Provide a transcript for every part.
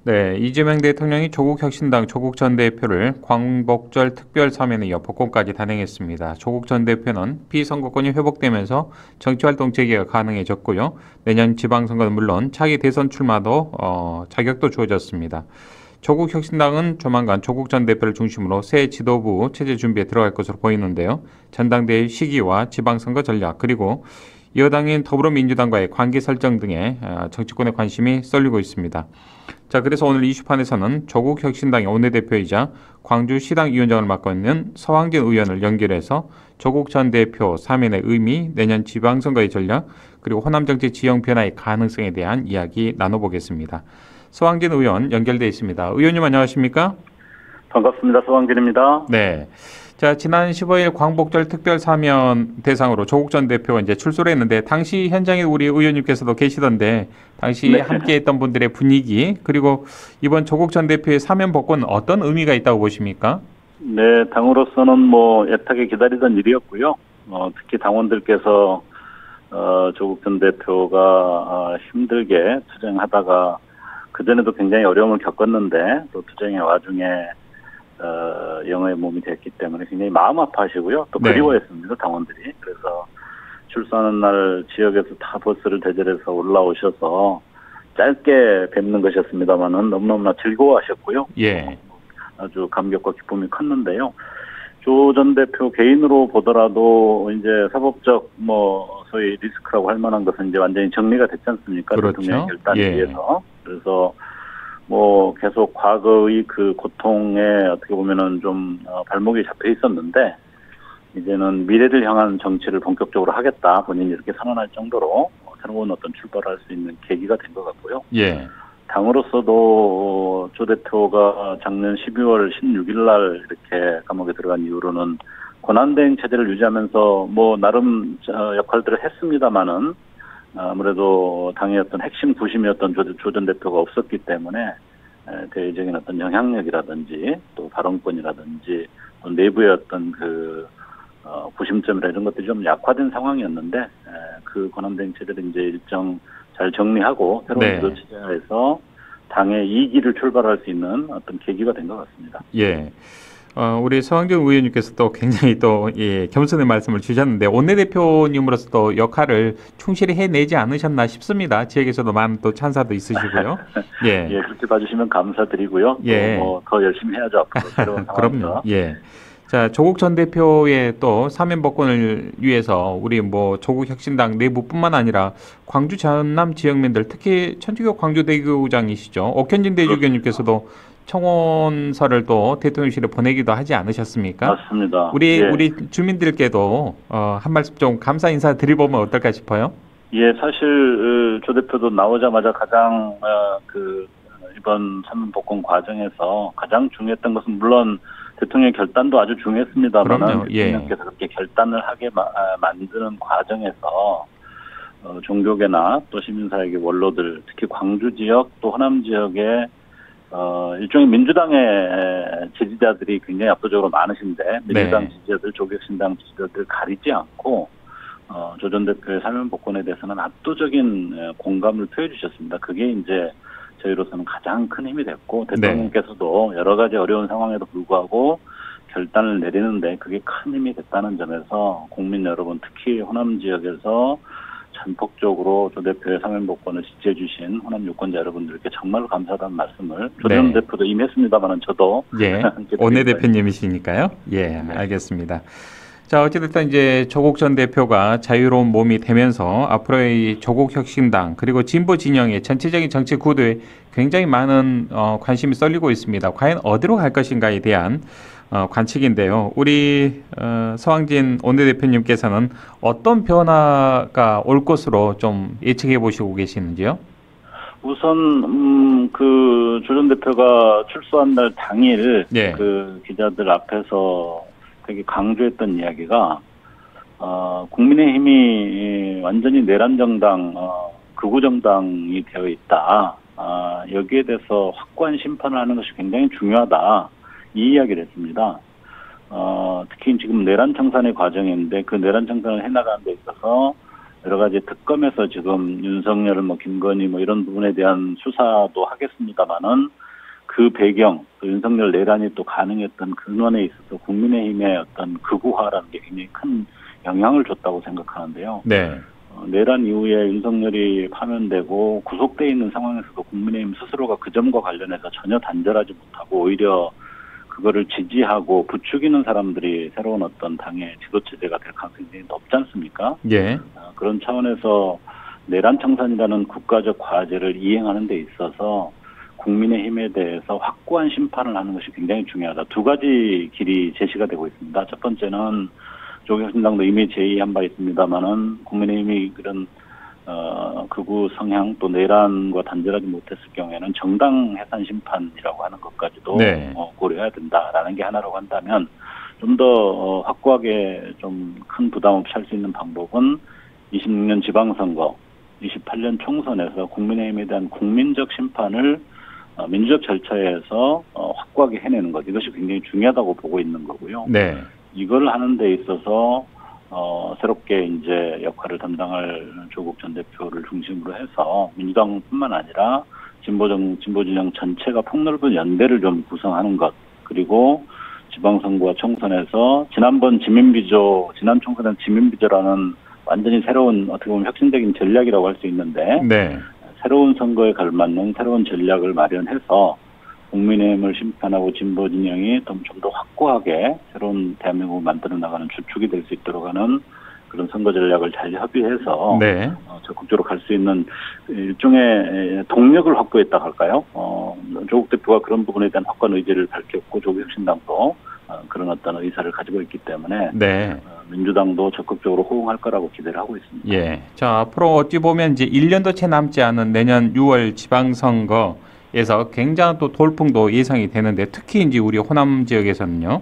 네, 이재명 대통령이 조국혁신당 조국 전 대표를 광복절 특별 사면에 이어 복권까지 단행했습니다. 조국 전 대표는 피선거권이 회복되면서 정치활동 재개가 가능해졌고요. 내년 지방선거는 물론 차기 대선 출마도 자격도 주어졌습니다. 조국혁신당은 조만간 조국 전 대표를 중심으로 새 지도부 체제 준비에 들어갈 것으로 보이는데요. 전당대회 시기와 지방선거 전략 그리고 여당인 더불어민주당과의 관계 설정 등의 정치권의 관심이 쏠리고 있습니다. 자, 그래서 오늘 이슈판에서는 조국혁신당의 원내대표이자 광주시당위원장을 맡고 있는 서왕진 의원을 연결해서 조국 전 대표 사면의 의미, 내년 지방선거의 전략, 그리고 호남정치 지형 변화의 가능성에 대한 이야기 나눠보겠습니다. 서왕진 의원 연결돼 있습니다. 의원님 안녕하십니까? 반갑습니다. 서왕진입니다. 네. 자, 지난 15일 광복절 특별 사면 대상으로 조국 전 대표가 이제 출소를 했는데 당시 현장에 우리 의원님께서도 계시던데 당시 네. 함께했던 분들의 분위기 그리고 이번 조국 전 대표의 사면 복권 어떤 의미가 있다고 보십니까? 네, 당으로서는 뭐 애타게 기다리던 일이었고요. 특히 당원들께서 조국 전 대표가 힘들게 투쟁하다가 그전에도 굉장히 어려움을 겪었는데 또 투쟁의 와중에 영어의 몸이 됐기 때문에 굉장히 마음 아파하시고요. 또 네. 그리워했습니다, 당원들이. 그래서 출소하는 날 지역에서 다 버스를 대절해서 올라오셔서 짧게 뵙는 것이었습니다만은 너무너무나 즐거워하셨고요. 예. 아주 감격과 기쁨이 컸는데요. 조 전 대표 개인으로 보더라도 이제 사법적 소위 리스크라고 할 만한 것은 이제 완전히 정리가 됐지 않습니까? 그렇죠. 대통령의 결단에 예. 의해서. 그래서 계속 과거의 그 고통에 어떻게 보면은 좀 발목이 잡혀 있었는데 이제는 미래를 향한 정치를 본격적으로 하겠다 본인이 이렇게 선언할 정도로 새로운 어떤 출발을 할 수 있는 계기가 된 것 같고요. 예. 당으로서도 조 대표가 작년 12월 16일 날 이렇게 감옥에 들어간 이후로는 권한대행 체제를 유지하면서 나름 역할들을 했습니다마는 아무래도 당의 어떤 핵심 구심이었던 조 전 대표가 없었기 때문에 대외적인 어떤 영향력이라든지 또 발언권이라든지 또 내부의 어떤 구심점이라 이런 것들이 좀 약화된 상황이었는데 그 권한대행 체제를 이제 일정 잘 정리하고 새로운 지도 체제에서 당의 2기를 출발할 수 있는 어떤 계기가 된 것 같습니다. 예. 우리 서왕진 의원님께서 또 굉장히 또 겸손의 말씀을 주셨는데 원내대표님으로서 또 역할을 충실히 해내지 않으셨나 싶습니다. 지역에서도 많은 또 찬사도 있으시고요. 예. 예, 그렇게 봐주시면 감사드리고요. 예. 더 열심히 해야죠 앞으로 새로운 상황에서. 그럼요. 예. 자, 조국 전 대표의 또 사면 복권을 위해서 우리 조국혁신당 내부뿐만 아니라 광주 전남 지역민들 특히 천주교 광주대교구장이시죠. 옥현진 대주교님께서도 청원서를 또 대통령실에 보내기도 하지 않으셨습니까? 맞습니다. 우리 주민들께도 한 말씀 좀 감사 인사 드려보면 어떨까 싶어요. 예, 사실 조 대표도 나오자마자 가장 이번 사면 복권 과정에서 가장 중요했던 것은 물론 대통령의 결단도 아주 중요했습니다만 대통령께서 그렇게 결단을 하게 만드는 과정에서 종교계나 또 시민사회계 원로들 특히 광주 지역 또 호남 지역에 일종의 민주당의 지지자들이 굉장히 압도적으로 많으신데 민주당 지지자들, 조국혁신당 지지자들 가리지 않고 조 전 대표의 사면 복권에 대해서는 압도적인 공감을 표해 주셨습니다. 그게 이제 저희로서는 가장 큰 힘이 됐고 대통령께서도 여러 가지 어려운 상황에도 불구하고 결단을 내리는데 그게 큰 힘이 됐다는 점에서 국민 여러분 특히 호남 지역에서 전폭적으로 조 대표의 사면 복권을 지지해 주신 호남 유권자 여러분들께 정말로 감사하다는 말씀을 조 전 대표도 이미 했습니다만 저도 원내대표님이시니까요. 예, 알겠습니다. 자, 어찌됐든 이제 조국 전 대표가 자유로운 몸이 되면서 앞으로의 조국혁신당 그리고 진보 진영의 전체적인 정치 구도에 굉장히 많은 관심이 쏠리고 있습니다. 과연 어디로 갈 것인가에 대한 관측인데요. 우리 서왕진 원내대표님께서는 어떤 변화가 올 것으로 좀 예측해 보시고 계시는지요? 우선 조 전 대표가 출소한 날 당일 그 기자들 앞에서 되게 강조했던 이야기가 국민의힘이 완전히 내란 정당, 극우 정당이 되어 있다. 여기에 대해서 확고한 심판을 하는 것이 굉장히 중요하다. 이 이야기를 했습니다. 특히 지금 내란 청산의 과정인데 그 내란 청산을 해나가는 데 있어서 여러 가지 특검에서 지금 윤석열, 김건희 이런 부분에 대한 수사도 하겠습니다만은 그 배경, 또 윤석열 내란이 또 가능했던 근원에 있어서 국민의힘의 어떤 극우화라는 게 굉장히 큰 영향을 줬다고 생각하는데요. 네. 내란 이후에 윤석열이 파면되고 구속돼 있는 상황에서도 국민의힘 스스로가 그 점과 관련해서 전혀 단절하지 못하고 오히려 그거를 지지하고 부추기는 사람들이 새로운 어떤 당의 지도체제가 될 가능성이 굉장히 높지 않습니까? 예. 그런 차원에서 내란 청산이라는 국가적 과제를 이행하는 데 있어서 국민의힘에 대해서 확고한 심판을 하는 것이 굉장히 중요하다. 두 가지 길이 제시가 되고 있습니다. 첫 번째는 조국혁신당도 이미 제의한 바 있습니다만은 국민의힘이 그런 극우 성향 또 내란과 단절하지 못했을 경우에는 정당 해산 심판이라고 하는 것까지도 네. 고려해야 된다라는 게 하나라고 한다면 좀 더 확고하게 좀 큰 부담 없이 할 수 있는 방법은 26년 지방선거, 28년 총선에서 국민의힘에 대한 국민적 심판을 민주적 절차에서 확고하게 해내는 것, 이것이 굉장히 중요하다고 보고 있는 거고요. 네. 이걸 하는 데 있어서 새롭게 이제 역할을 담당할 조국 전 대표를 중심으로 해서 민주당뿐만 아니라 진보 진영 전체가 폭넓은 연대를 좀 구성하는 것, 그리고 지방선거와 총선에서 지난 총선에는 지민비조라는 완전히 새로운 어떻게 보면 혁신적인 전략이라고 할 수 있는데 네. 새로운 선거에 걸맞는 새로운 전략을 마련해서 국민의힘을 심판하고 진보 진영이 좀 더 확고하게 새로운 대한민국을 만들어 나가는 주축이 될 수 있도록 하는 그런 선거 전략을 잘 협의해서 네. 적극적으로 갈 수 있는 일종의 동력을 확보했다 할까요? 조국 대표가 그런 부분에 대한 확고한 의지를 밝혔고 조국혁신당도 그런 어떤 의사를 가지고 있기 때문에 네. 민주당도 적극적으로 호응할 거라고 기대를 하고 있습니다. 예. 자, 앞으로 어찌 보면 이제 1년도 채 남지 않은 내년 6월 지방선거에서 굉장한 또 돌풍도 예상이 되는데 특히 이제 우리 호남 지역에서는요.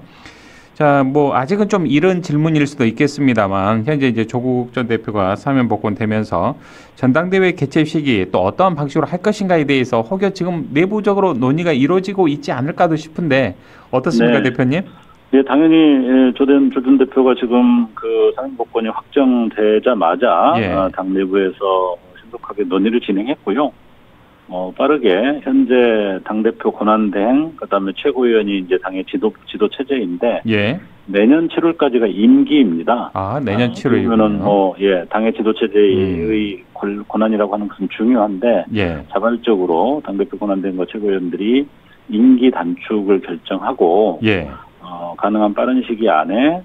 자, 뭐 아직은 좀 이른 질문일 수도 있겠습니다만 현재 이제 조국 전 대표가 사면 복권되면서 전당대회 개최 시기 또 어떠한 방식으로 할 것인가에 대해서 혹여 지금 내부적으로 논의가 이루어지고 있지 않을까도 싶은데 어떻습니까, 네. 대표님? 예, 당연히 조 전 대표가 지금 그 사면 복권이 확정되자마자 예. 당 내부에서 신속하게 논의를 진행했고요. 빠르게 현재 당대표 권한대행, 그다음에 최고위원이 이제 당의 지도 체제인데 예. 내년 7월까지가 임기입니다. 아, 내년 7월이면은 그러면은 당의 지도 체제의 권한이라고 하는 것은 중요한데 예. 자발적으로 당대표 권한대행과 최고위원들이 임기 단축을 결정하고 예. 가능한 빠른 시기 안에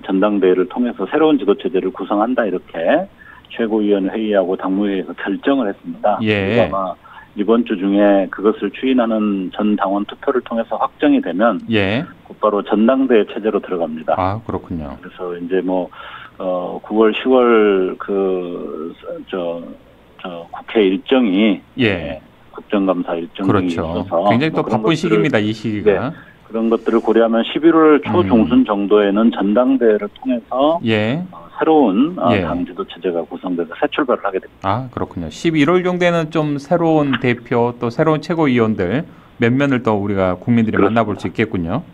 전당대회를 통해서 새로운 지도 체제를 구성한다 이렇게 최고위원 회의하고 당무회의에서 결정을 했습니다. 예. 그리고 아마 이번 주 중에 그것을 추인하는 전 당원 투표를 통해서 확정이 되면 예. 곧바로 전당대회 체제로 들어갑니다. 아, 그렇군요. 그래서 이제 9월, 10월 국회 일정이 예. 국정감사 일정이 그렇죠. 있어서 굉장히 또 바쁜 시기입니다, 이 시기가. 네, 그런 것들을 고려하면 11월 초 중순 정도에는 전당대회를 통해서 예. 새로운 예. 당 지도 체제가 구성돼서 새 출발을 하게 됩니다. 아, 그렇군요. 11월 정도에는 좀 새로운 대표 또 새로운 최고위원들 몇 면을 또 우리가 국민들이 그렇습니다. 만나볼 수 있겠군요.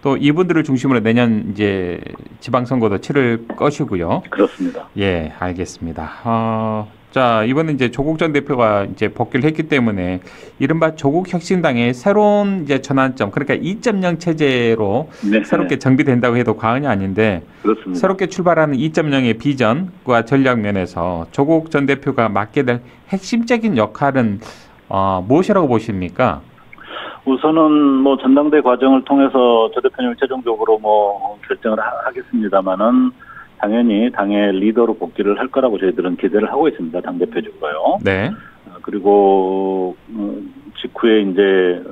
또 이분들을 중심으로 내년 이제 지방선거도 치를 것이고요. 그렇습니다. 예, 알겠습니다. 자, 이번에 이제 조국 전 대표가 이제 복귀를 했기 때문에 이른바 조국 혁신당의 새로운 이제 전환점, 그러니까 2.0 체제로 네. 새롭게 정비된다고 해도 과언이 아닌데 그렇습니다. 새롭게 출발하는 2.0의 비전과 전략 면에서 조국 전 대표가 맡게 될 핵심적인 역할은 무엇이라고 보십니까? 우선은 전당대 과정을 통해서 조 대표님을 최종적으로 결정을 하겠습니다만은 당연히 당의 리더로 복귀를 할 거라고 저희들은 기대를 하고 있습니다. 당대표직으로요. 네. 그리고 직후에 이제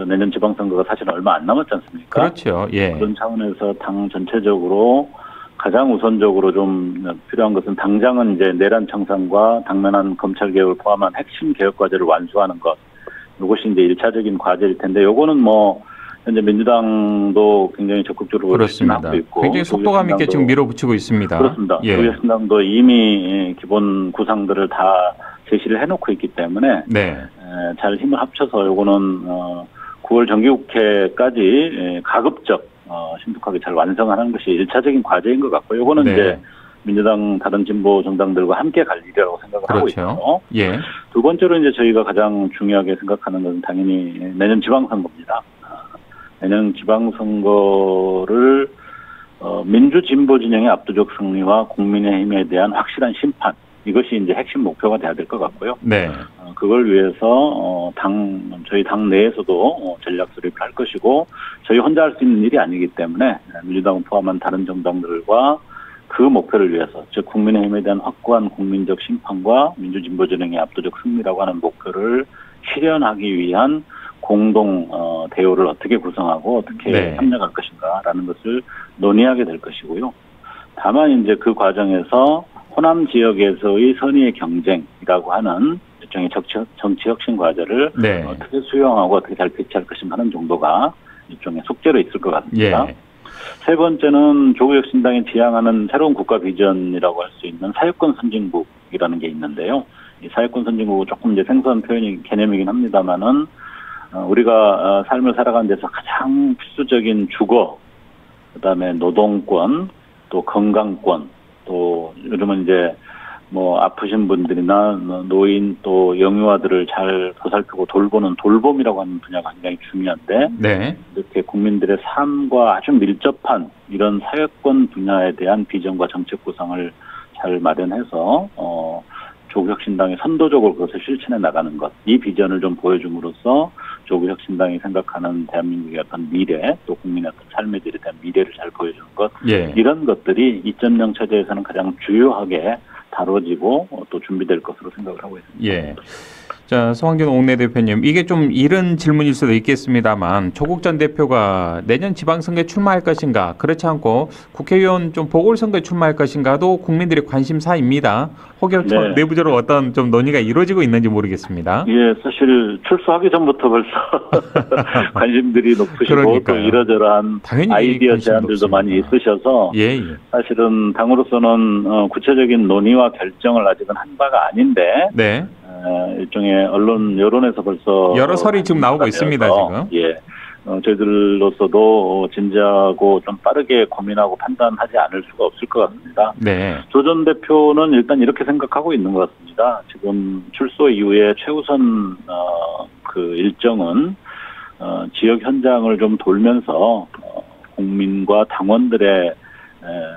내년 지방선거가 사실 얼마 안 남았지 않습니까? 그렇죠. 예. 그런 차원에서 당 전체적으로 가장 우선적으로 좀 필요한 것은 당장은 이제 내란 청산과 당면한 검찰 개혁을 포함한 핵심 개혁 과제를 완수하는 것. 이것이 이제 1차적인 과제일 텐데 요거는 현재 민주당도 굉장히 적극적으로 그렇습니다. 하고 있고 굉장히 속도감 있게 지금 밀어붙이고 있습니다. 그렇습니다. 예. 조국혁신당도 이미 기본 구상들을 다 제시를 해놓고 있기 때문에 네. 잘 힘을 합쳐서 요거는 9월 정기국회까지 가급적 신속하게 잘 완성하는 것이 1차적인 과제인 것 같고 요거는 네. 이제 민주당 다른 진보 정당들과 함께 갈 일이라고 생각을 하고 그렇죠. 있고요. 예. 두 번째로 이제 저희가 가장 중요하게 생각하는 것은 당연히 내년 지방선거입니다. 내년 지방선거를 민주 진보 진영의 압도적 승리와 국민의힘에 대한 확실한 심판, 이것이 이제 핵심 목표가 돼야 될 것 같고요. 네. 그걸 위해서 저희 당 내에서도 전략 수립을 할 것이고, 저희 혼자 할 수 있는 일이 아니기 때문에 민주당을 포함한 다른 정당들과 그 목표를 위해서, 즉 국민의힘에 대한 확고한 국민적 심판과 민주진보 진영의 압도적 승리라고 하는 목표를 실현하기 위한 공동 대우를 어떻게 구성하고 어떻게 네. 협력할 것인가라는 것을 논의하게 될 것이고요. 다만 이제 그 과정에서 호남 지역에서의 선의의 경쟁이라고 하는 일종의 정치 혁신 과제를 네. 어떻게 수용하고 어떻게 잘 배치할 것인가 하는 정도가 일종의 숙제로 있을 것 같습니다. 예. 세 번째는 조국혁신당이 지향하는 새로운 국가 비전이라고 할 수 있는 사회권 선진국이라는 게 있는데요. 이 사회권 선진국은 조금 이제 생소한 개념이긴 합니다만은 우리가 삶을 살아가는 데서 가장 필수적인 주거, 그다음에 노동권, 또 건강권, 또 요즘은 이제 뭐 아프신 분들이나 노인 또 영유아들을 잘 보살피고 돌보는 돌봄이라고 하는 분야가 굉장히 중요한데, 네. 이렇게 국민들의 삶과 아주 밀접한 이런 사회권 분야에 대한 비전과 정책 구상을 잘 마련해서 조국혁신당이 선도적으로 그것을 실천해 나가는 것, 이 비전을 좀 보여줌으로써 조국혁신당이 생각하는 대한민국의 어떤 미래, 또 국민의 어떤 삶의 질에 대한 미래를 잘 보여주는 것, 예. 이런 것들이 2.0 체제에서는 가장 주요하게 다뤄지고 또 준비될 것으로 생각을 하고 있습니다. 예. 자, 성황준 원내대표님, 이게 좀 이른 질문일 수도 있겠습니다만, 조국 전 대표가 내년 지방선거에 출마할 것인가, 그렇지 않고 국회의원 좀 보궐선거에 출마할 것인가도 국민들의 관심사입니다. 혹여 네. 내부적으로 어떤 좀 논의가 이루어지고 있는지 모르겠습니다. 예, 사실 출소하기 전부터 벌써 관심들이 높으시고, 그러니까요. 또 이러저러한 당연히 아이디어 관심 제안들도 높습니다. 많이 있으셔서 예, 예. 사실은 당으로서는 구체적인 논의와 결정을 아직은 한 바가 아닌데, 네. 일종의 언론 여론에서 벌써 여러 설이 지금 나오고 있습니다, 지금. 예, 저희들로서도 진지하고 좀 빠르게 고민하고 판단하지 않을 수가 없을 것 같습니다. 네. 조 전 대표는 일단 이렇게 생각하고 있는 것 같습니다. 지금 출소 이후에 최우선 그 일정은 지역 현장을 좀 돌면서 국민과 당원들의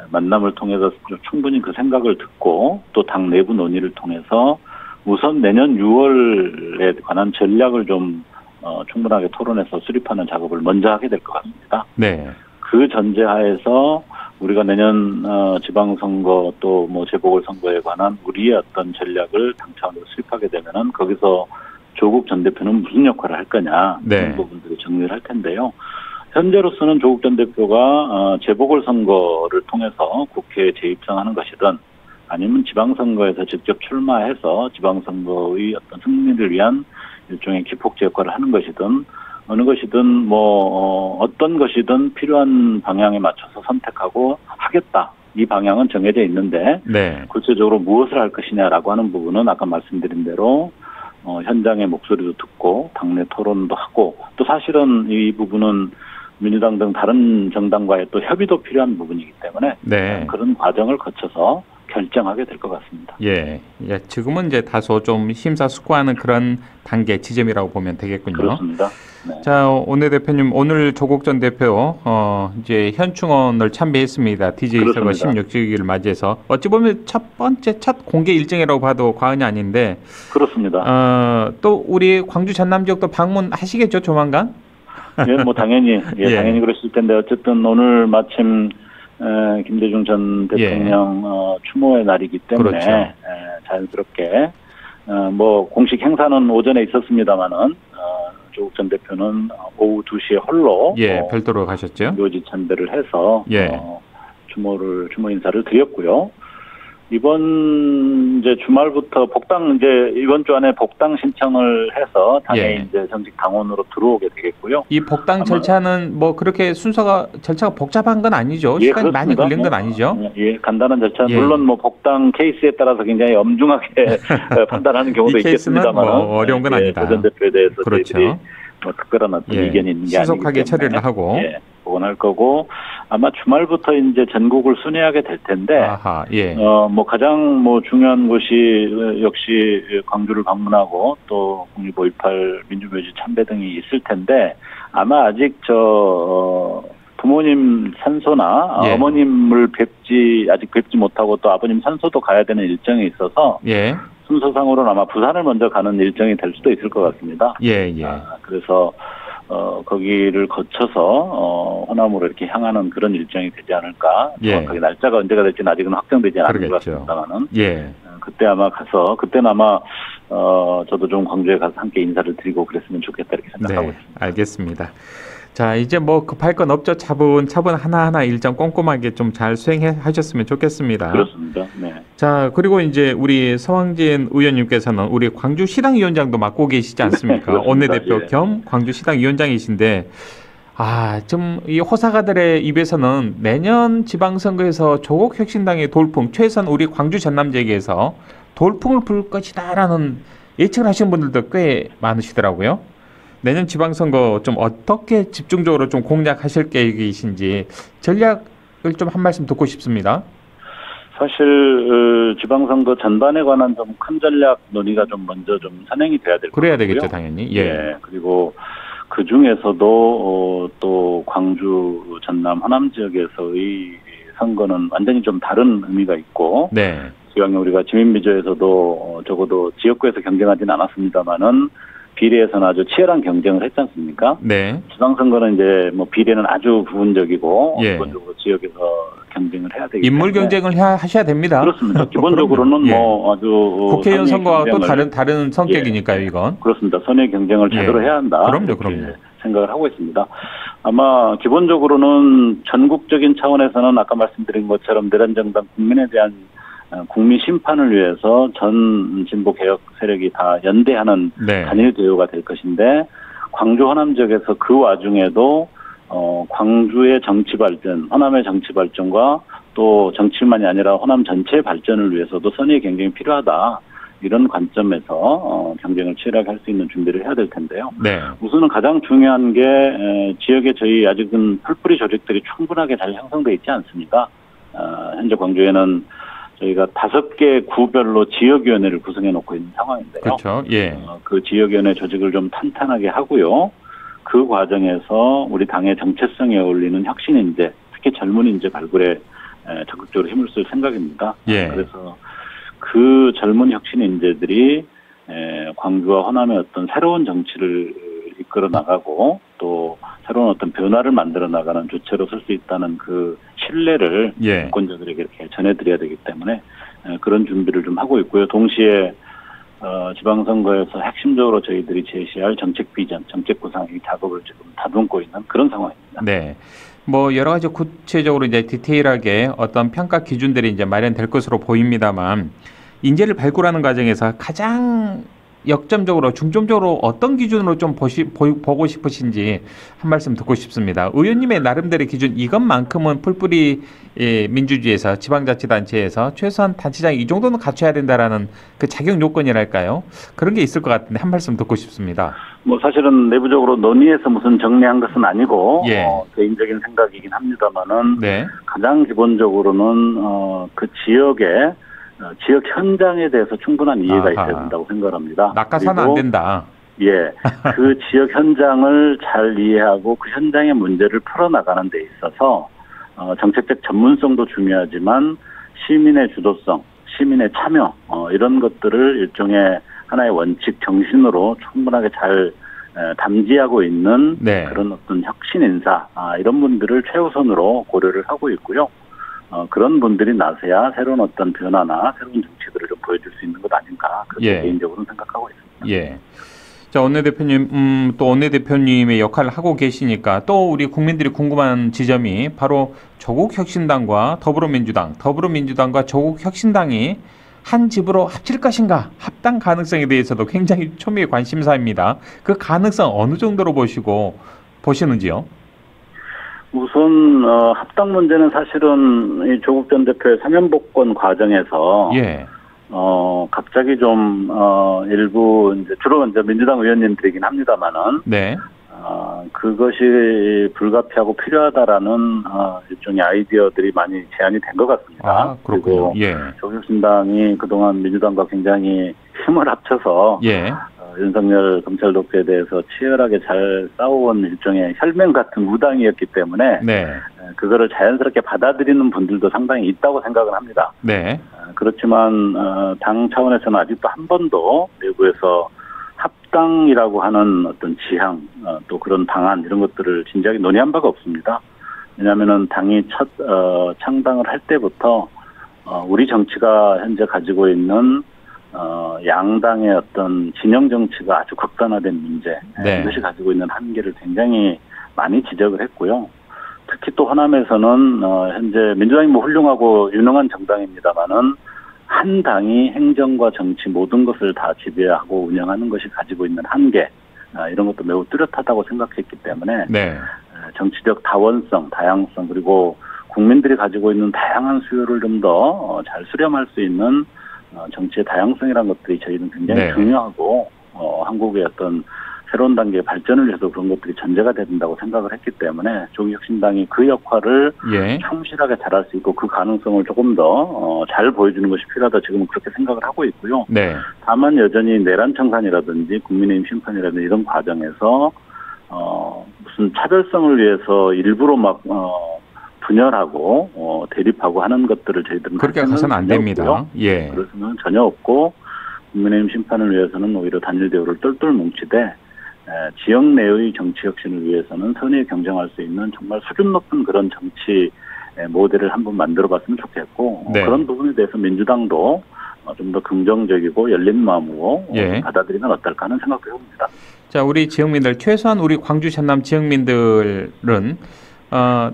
만남을 통해서 충분히 그 생각을 듣고, 또 당 내부 논의를 통해서 우선 내년 6월에 관한 전략을 좀 충분하게 토론해서 수립하는 작업을 먼저 하게 될 것 같습니다. 네. 그 전제하에서 우리가 내년 지방선거 또 뭐 재보궐선거에 관한 우리의 어떤 전략을 당 차원에서 수립하게 되면은 거기서 조국 전 대표는 무슨 역할을 할 거냐, 네. 그런 부분들을 정리를 할 텐데요. 현재로서는 조국 전 대표가 재보궐선거를 통해서 국회에 재입성하는 것이든, 아니면 지방선거에서 직접 출마해서 지방선거의 어떤 승리를 위한 일종의 기폭제 역할을 하는 것이든, 어느 것이든 어떤 것이든 필요한 방향에 맞춰서 선택하고 하겠다, 이 방향은 정해져 있는데, 네. 구체적으로 무엇을 할 것이냐라고 하는 부분은 아까 말씀드린 대로 현장의 목소리도 듣고 당내 토론도 하고, 또 사실은 이 부분은 민주당 등 다른 정당과의 또 협의도 필요한 부분이기 때문에 네. 그런 과정을 거쳐서 결정하게 될 것 같습니다. 예. 예. 지금은 이제 다소 좀 심사숙고하는 그런 단계 지점이라고 보면 되겠군요. 그렇습니다. 네. 자, 원내대표님, 오늘 조국 전 대표 이제 현충원을 참배했습니다. DJ 선거 그렇습니다. 16주기를 맞이해서 어찌 보면 첫 공개 일정이라고 봐도 과언이 아닌데, 그렇습니다. 또 우리 광주 전남 지역도 방문하시겠죠, 조만간? 예, 뭐 당연히 예. 당연히 그랬을 텐데, 어쨌든 오늘 마침 김대중 전 대통령 추모의 날이기 때문에 그렇죠. 자연스럽게 뭐 공식 행사는 오전에 있었습니다만은 조국 전 대표는 오후 2시에 홀로 별도로 가셨죠. 묘지 참배를 해서 추모 인사를 드렸고요. 이번 이제 주말부터 이번 주 안에 복당 신청을 해서 당에 이제 정식 당원으로 들어오게 되겠고요. 이 복당 절차는 뭐 그렇게 절차가 복잡한 건 아니죠. 시간이 많이 걸린 건 아니죠. 예, 간단한 절차. 물론 뭐 복당 케이스에 따라서 굉장히 엄중하게 판단하는 경우도 있겠습니다만, 어려운 건 아니다. 조 전 대표에 대해서 그렇죠. 저희들이 뭐 특별한 어떤 이견이 있는 게 아니기 때문에 신속하게 처리를 하고 복원할 거고 아마 주말부터 이제 전국을 순회하게 될 텐데 아하, 예. 뭐 가장 뭐 중요한 곳이 역시 광주를 방문하고 또 국립5.18 민주묘지 참배 등이 있을 텐데 아마 아직 부모님 산소나 예. 어머님을 아직 뵙지 못하고 또 아버님 산소도 가야 되는 일정이 있어서 예. 순서상으로는 아마 부산을 먼저 가는 일정이 될 수도 있을 것 같습니다. 예, 예. 그래서 거기를 거쳐서 호남으로 이렇게 향하는 그런 일정이 되지 않을까. 예. 정확하게 날짜가 언제가 될지는 아직은 확정되지 않은 것 그러겠죠. 같습니다만은. 예. 그때 아마 가서 그때는 아마 저도 좀 광주에 가서 함께 인사를 드리고 그랬으면 좋겠다 이렇게 생각하고 네, 있습니다. 알겠습니다. 자, 이제 뭐 급할 건 없죠. 차분차분 하나하나 일정 꼼꼼하게 좀 잘 수행하셨으면 좋겠습니다. 그렇습니다. 네. 자, 그리고 이제 우리 서왕진 의원님께서는 우리 광주시당위원장도 맡고 계시지 않습니까? 그렇습니다. 원내대표 예. 겸 광주시당위원장이신데, 좀 이 호사가들의 입에서는 내년 지방선거에서 조국혁신당의 돌풍, 최소한 우리 광주 전남 지역에서 돌풍을 불 것이다라는 예측을 하시는 분들도 꽤 많으시더라고요. 내년 지방선거 좀 어떻게 집중적으로 좀 공략하실 계획이신지 전략을 좀 한 말씀 듣고 싶습니다. 사실 지방선거 전반에 관한 좀 큰 전략 논의가 좀 먼저 좀 선행이 돼야 될 것 같고요. 그래야 되겠죠, 당연히. 예. 그리고 그 중에서도 또 광주, 전남, 호남 지역에서의 선거는 완전히 좀 다른 의미가 있고, 네. 지방에 우리가 지민비조에서도 적어도 지역구에서 경쟁하지는 않았습니다만은 비례에서는 아주 치열한 경쟁을 했지 않습니까? 네. 지방선거는 이제 뭐 비례는 아주 부분적이고 예. 기본적으로 지역에서 경쟁을 해야 되기 때문에 인물 경쟁을 하셔야 됩니다. 그렇습니다. 기본적으로는 예. 뭐 아주 국회의원 선의 선거와 또 경쟁을, 다른 성격이니까요, 예. 이건. 그렇습니다. 선의 경쟁을 제대로 예. 해야 한다. 그럼요, 이렇게 그럼요. 생각을 하고 있습니다. 아마 기본적으로는 전국적인 차원에서는 아까 말씀드린 것처럼 내란정당 국민에 대한 국민 심판을 위해서 전 진보 개혁 세력이 다 연대하는 네. 단일 대우가 될 것인데 광주 호남 지역에서 그 와중에도 광주의 정치 발전, 호남의 정치 발전과 또 정치만이 아니라 호남 전체의 발전을 위해서도 선의의 경쟁이 필요하다. 이런 관점에서 경쟁을 치열하게 할 수 있는 준비를 해야 될 텐데요. 네. 우선은 가장 중요한 게 지역에 저희 아직은 풀뿌리 조직들이 충분하게 잘 형성되어 있지 않습니다. 현재 광주에는 저희가 5개 구별로 지역위원회를 구성해 놓고 있는 상황인데요. 그렇죠. 예. 그 지역위원회 조직을 좀 탄탄하게 하고요. 그 과정에서 우리 당의 정체성에 어울리는 혁신인재, 특히 젊은 인재 발굴에 적극적으로 힘을 쓸 생각입니다. 예. 그래서 그 젊은 혁신 인재들이 광주와 호남의 어떤 새로운 정치를 이끌어 나가고 또 새로운 어떤 변화를 만들어 나가는 주체로 설 수 있다는 그 신뢰를 예. 유권자들에게 이렇게 전해드려야 되기 때문에 그런 준비를 좀 하고 있고요. 동시에 지방선거에서 핵심적으로 저희들이 제시할 정책 비전, 정책 구상 이 작업을 지금 다듬고 있는 그런 상황입니다. 네. 뭐 여러 가지 구체적으로 이제 디테일하게 어떤 평가 기준들이 이제 마련될 것으로 보입니다만 인재를 발굴하는 과정에서 가장 역점적으로 중점적으로 어떤 기준으로 좀 보고 싶으신지 한 말씀 듣고 싶습니다. 의원님의 나름대로의 기준 이것만큼은 풀뿌리 민주주의에서 지방자치단체에서 최소한 단체장 이 정도는 갖춰야 된다라는 그 자격 요건이랄까요? 그런 게 있을 것 같은데 한 말씀 듣고 싶습니다. 뭐 사실은 내부적으로 논의해서 무슨 정리한 것은 아니고 예. 개인적인 생각이긴 합니다만은 네. 가장 기본적으로는 그 지역의 지역 현장에 대해서 충분한 이해가 아하. 있어야 된다고 생각합니다. 낙하산은 안 된다. 예, 그 지역 현장을 잘 이해하고 그 현장의 문제를 풀어나가는 데 있어서 정책적 전문성도 중요하지만 시민의 주도성, 시민의 참여 이런 것들을 일종의 하나의 원칙 정신으로 충분하게 잘 담지하고 있는 네. 그런 어떤 혁신 인사 이런 분들을 최우선으로 고려를 하고 있고요. 그런 분들이 나서야 새로운 어떤 변화나 새로운 정치들을 좀 보여줄 수 있는 것 아닌가 그렇게 예. 개인적으로는 생각하고 있습니다. 예. 자, 원내대표님, 또 원내대표님의 역할을 하고 계시니까 또 우리 국민들이 궁금한 지점이 바로 조국혁신당과 더불어민주당과 조국혁신당이 한 집으로 합칠 것인가, 합당 가능성에 대해서도 굉장히 초미의 관심사입니다. 그 가능성 어느 정도로 보시는지요? 우선 합당 문제는 사실은 이 조국 전 대표의 사면복권 과정에서 예. 갑자기 좀 일부 이제 주로 이제 민주당 의원님들이긴 합니다만은 네. 그것이 불가피하고 필요하다라는 일종의 아이디어들이 많이 제안이 된 것 같습니다. 그렇군요. 그리고 조국신당이 그동안 민주당과 굉장히 힘을 합쳐서 윤석열 검찰 독재에 대해서 치열하게 잘 싸워온 일종의 혈맹 같은 무당이었기 때문에 그거를 자연스럽게 받아들이는 분들도 상당히 있다고 생각을 합니다. 그렇지만 당 차원에서는 아직도 한 번도 내부에서 합당이라고 하는 어떤 지향, 또 그런 방안 이런 것들을 진지하게 논의한 바가 없습니다. 왜냐하면은 당이 첫 창당을 할 때부터 우리 정치가 현재 가지고 있는 양당의 어떤 진영 정치가 아주 극단화된 문제, 이것이 가지고 있는 한계를 굉장히 많이 지적을 했고요. 특히 또 호남에서는 현재 민주당이 뭐 훌륭하고 유능한 정당입니다만은 한 당이 행정과 정치 모든 것을 다 지배하고 운영하는 것이 가지고 있는 한계, 이런 것도 매우 뚜렷하다고 생각했기 때문에 정치적 다원성, 다양성 그리고 국민들이 가지고 있는 다양한 수요를 좀 더 잘 수렴할 수 있는 정치의 다양성이라는 것들이 저희는 굉장히 중요하고 한국의 어떤 새로운 단계의 발전을 위해서 그런 것들이 전제가 된다고 생각을 했기 때문에 조국혁신당이 그 역할을 충실하게 잘할 수 있고 그 가능성을 조금 더 잘 보여주는 것이 필요하다 지금은 그렇게 생각을 하고 있고요. 다만 여전히 내란 청산이라든지 국민의힘 심판이라든지 이런 과정에서 무슨 차별성을 위해서 일부러 막 분열하고 대립하고 하는 것들을 저희들은 그렇게 가서는 안 됩니다. 그래서는 전혀 없고 국민의힘 심판을 위해서는 오히려 단일 대우를 똘똘 뭉치되 지역 내의 정치 혁신을 위해서는 선의에 경쟁할 수 있는 정말 수준 높은 그런 정치 모델을 한번 만들어봤으면 좋겠고 그런 부분에 대해서 민주당도 좀 더 긍정적이고 열린 마음으로 받아들이면 어떨까 하는 생각도 해봅니다. 자, 우리 지역민들 최소한 우리 광주 전남 지역민들은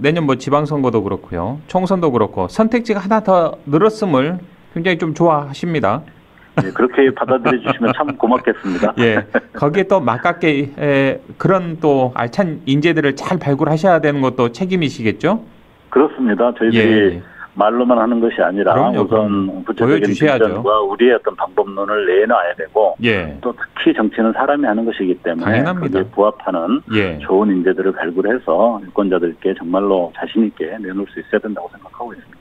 내년 뭐 지방선거도 그렇고요, 총선도 그렇고 선택지가 하나 더 늘었음을 굉장히 좀 좋아하십니다. 그렇게 받아들여 주시면 참 고맙겠습니다. 거기에 또 막깝게 그런 또 알찬 인재들을 잘 발굴하셔야 되는 것도 책임이시겠죠? 그렇습니다. 저희들이 말로만 하는 것이 아니라 우선 구체적인 비전과 우리의 어떤 방법론을 내놔야 되고 또 특히 정치는 사람이 하는 것이기 때문에 거기에 부합하는 좋은 인재들을 발굴해서 유권자들께 정말로 자신 있게 내놓을 수 있어야 된다고 생각하고 있습니다.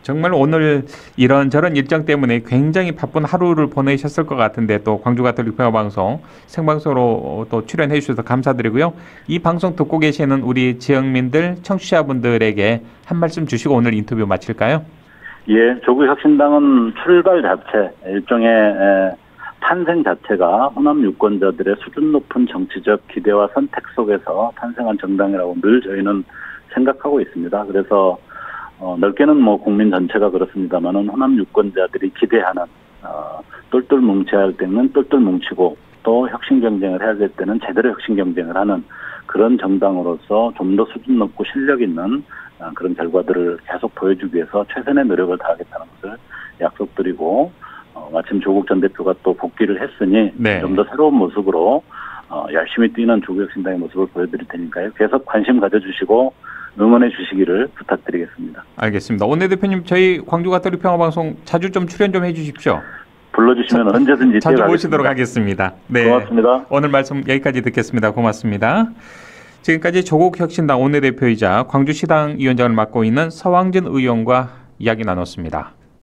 정말 오늘 이런저런 일정 때문에 굉장히 바쁜 하루를 보내셨을 것 같은데 또 광주가톨릭평화방송 생방송으로 또 출연해 주셔서 감사드리고요. 이 방송 듣고 계시는 우리 지역민들 청취자분들에게 한 말씀 주시고 오늘 인터뷰 마칠까요? 조국혁신당은 출발 자체, 일종의 탄생 자체가 호남 유권자들의 수준 높은 정치적 기대와 선택 속에서 탄생한 정당이라고 늘 저희는 생각하고 있습니다. 그래서 넓게는 뭐 국민 전체가 그렇습니다만은 호남 유권자들이 기대하는 똘똘 뭉쳐야 할 때는 똘똘 뭉치고 또 혁신 경쟁을 해야 될 때는 제대로 혁신 경쟁을 하는 그런 정당으로서 좀 더 수준 높고 실력 있는 그런 결과들을 계속 보여주기 위해서 최선의 노력을 다하겠다는 것을 약속드리고 마침 조국 전 대표가 또 복귀를 했으니 좀 더 새로운 모습으로 열심히 뛰는 조국혁신당의 모습을 보여드릴 테니까요. 계속 관심 가져주시고 응원해 주시기를 부탁드리겠습니다. 알겠습니다. 원내대표님 저희 광주가톨릭평화방송 자주 좀 출연 좀 해주십시오. 불러주시면 언제든지 자주 모시도록 하겠습니다. 고맙습니다. 오늘 말씀 여기까지 듣겠습니다. 고맙습니다. 지금까지 조국혁신당 원내대표이자 광주시당 위원장을 맡고 있는 서왕진 의원과 이야기 나눴습니다.